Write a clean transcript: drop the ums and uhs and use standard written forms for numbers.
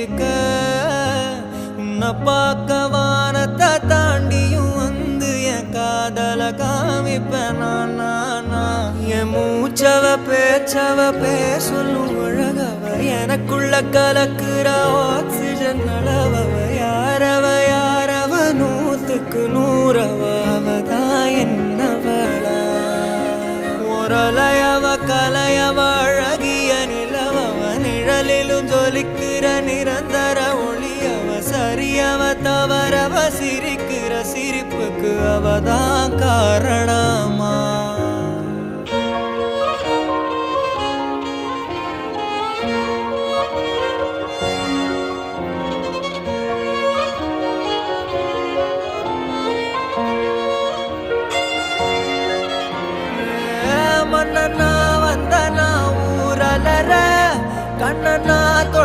இருக்க உன்னை பார்க்க வானத்தை தாண்டியும் வந்து என் காதல காமிப்பேன் நான் என் மூச்சவ பேச்சவ பேசலும் அழகவ எனக்குள்ள கலக்குற ஆக்சிஜன் அளவவ யாரவ நூத்துக்கு நூறவதான் என்னவளா முரலையவ கலையவ அழகிய நிலவவ நிழலிலும் ஜொலிக்கிற நிரந்தர ஒளியவ சரியவ தவறவ சிரிக்கிற சிரிப்புக்கு அவதான் காரணமா